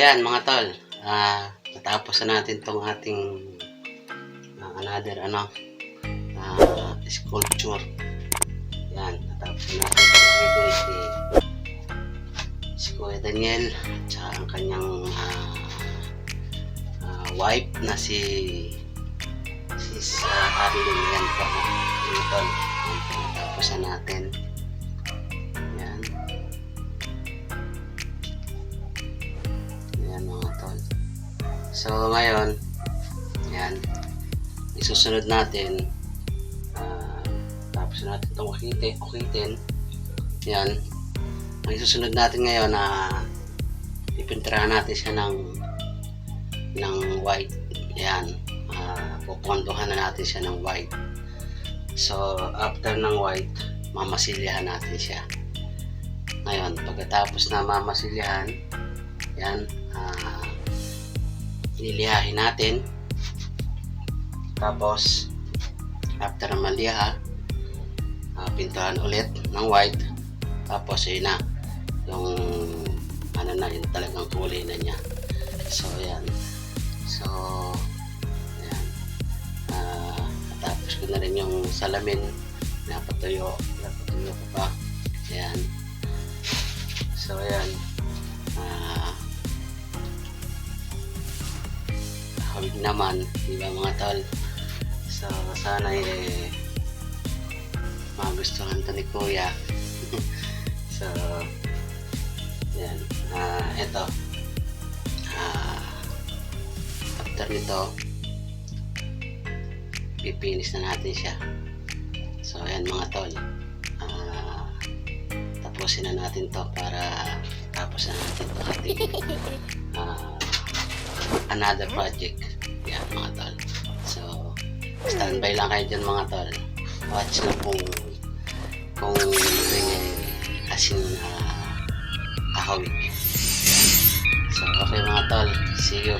ayan mga tol, natapos na natin tong ating another sculpture. Yan, natapos na natin itong idol si Kuya Daniel at saka ang kanyang wife na si Arlene. Yan po mga tol, natapos na natin. Yan. Yan mga tol. So ngayon, yan, isusunod natin, tapos natin itong ukitin. Yan, ang isusunod natin ngayon na ipintirahan natin siya ng white. Yan, pupondohan na natin siya ng white. So after ng white, mamasilyahan natin siya. Ngayon, pagkatapos na mamasilyahan, yan, lilihahin natin. Tapos after na maliha, pintuhan ulit ng white. Tapos yun na yung yung talagang kulay na niya. So yan, so yan, tapos ko na rin yung salamin, napatuyo ko pa. Yan, so yan, hawig naman, diba mga tol? So sana magustuhan to ni Kuya. So yan, eto, after nito pipinis na natin siya. So yan mga tol, tapusin na natin to para tapos na natin to ating another project. Yan mga tol, so standby lang kayo dyan mga tol. Watch na kung asin kahawig. So okay mga tol, see you.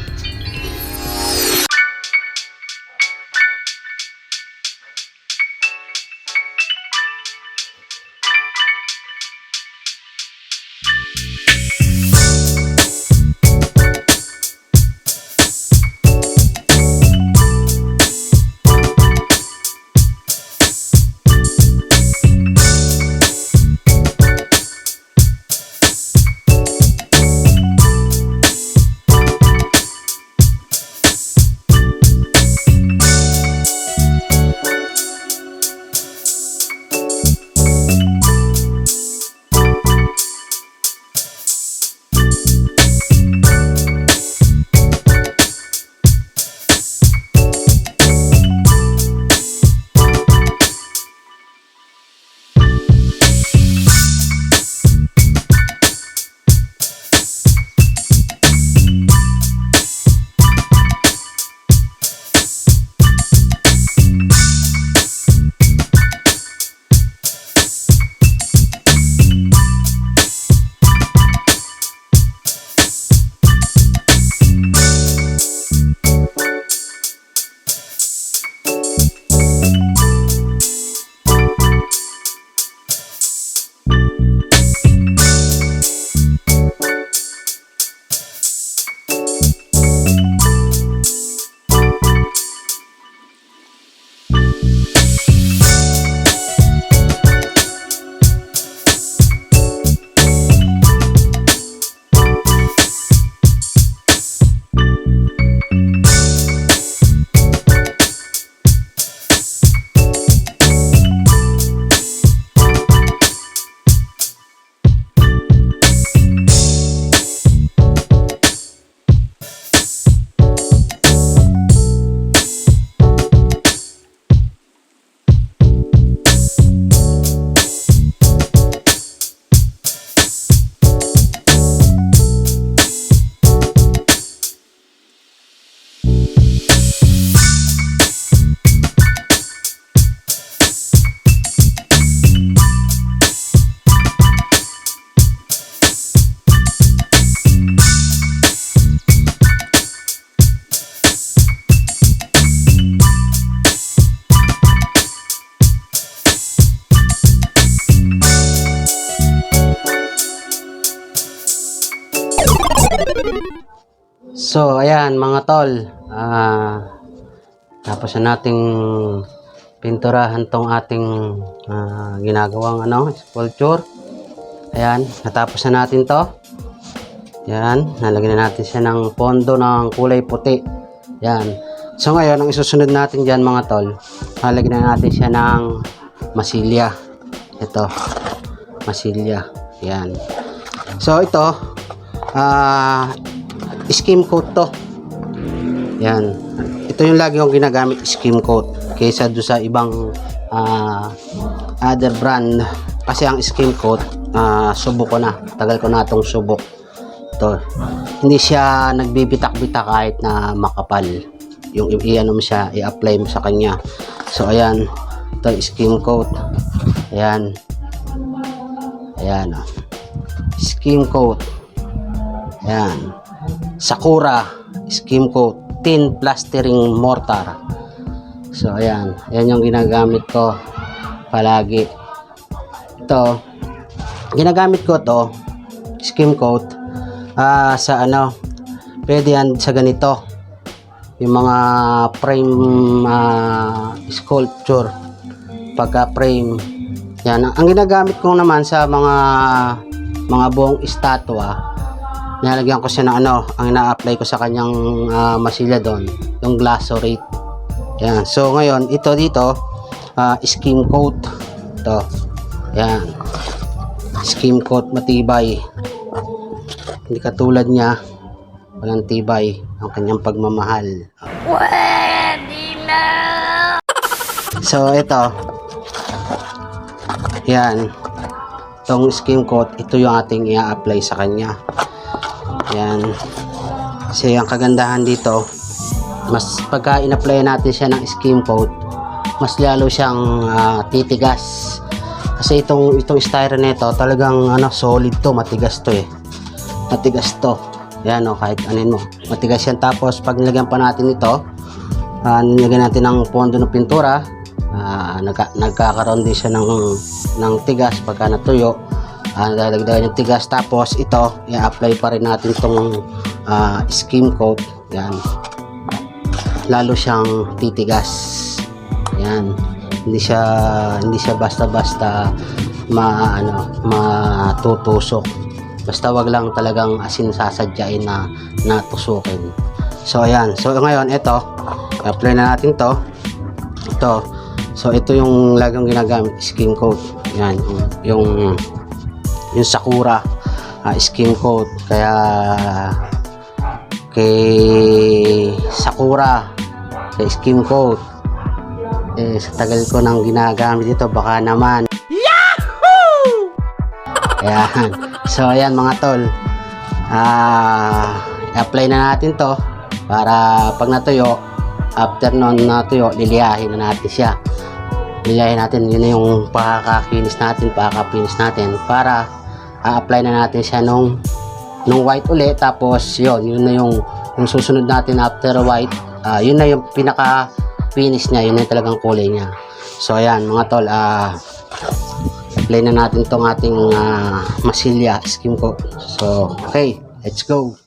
So, ayan mga tol. Tapos na nating pinturahan tong ating ginagawang sculpture. Ayan, natapos na natin to. Ayan, nalagyan na natin siya ng pondo ng kulay puti. Ayan. So ngayon, ang isusunod natin dyan mga tol, nalagyan na natin siya ng masilya. Ito, masilya. Ayan. So ito, skim coat to. Ayan. Ito yung lagi kong ginagamit, skim coat. Kaysa doon sa ibang other brand. Kasi ang skim coat, subok ko na. Tagal ko na itong subok. Ito. Hindi siya nagbibitak-bitak kahit na makapal. Yung i-ano mo siya, i-apply mo sa kanya. So ayan. Ito skim coat. Ayan. Ayan. Skim coat. Ayan. Sakura skim coat. Tin plastering mortar. So ayan. Ayan yung ginagamit ko palagi. Ito. Ginagamit ko to skim coat sa pwede yan sa ganito. Yung mga frame sculpture. Pagka frame. Yan. Ang ginagamit ko naman sa mga buong estatwa, nilalagyan ko siya ng ang ina-apply ko sa kanyang masilya doon, yung glycerate. Yan. So ngayon, ito dito, skim coat. Ito. Yan. Skim coat, matibay. Hindi katulad niya, walang tibay ang kanyang pagmamahal. Pwede na! So ito. Yan. Itong skim coat, ito yung ating i-apply sa kanya. Yan. Kasi ang kagandahan dito, mas pagka in-apply natin siya ng skim coat, mas lalo siyang titigas. Kasi itong styro nito, talagang solid to, matigas to matigas to. Yan kahit anin mo, matigas yan. Tapos pag nilagyan pa natin ito, nilagyan natin ng pondo ng pintura, nagkakaroon din siya ng tigas pagka natuyo. Nalagdagan yung tigas. Tapos ito, i-apply pa rin natin itong skim coat. Yan, lalo siyang titigas. Yan, hindi siya basta-basta matutusok. Basta wag lang talagang asin sasadyain na tusukin. So ayan. So ngayon ito, apply na natin to. Ito. So ito yung lagang ginagamit, skim coat. Yan, yung Sakura skim coat. Kaya kay Sakura, kay skim coat, sa tagal ko nang ginagamit ito, baka naman. Yahoo! Ayan. So ayan mga tol, i-apply na natin to para pag natuyo, after nun natuyo, liliyahin na natin siya. Liliyahin natin, yun na yung pakakapinis natin para apply na natin siya nung white ulit. Tapos yun na yung susunod natin after white, yun na yung pinaka finish niya, yun na yung talagang kulay niya. So ayan mga tol, apply na natin tong ating masilya skim coat. So okay, let's go.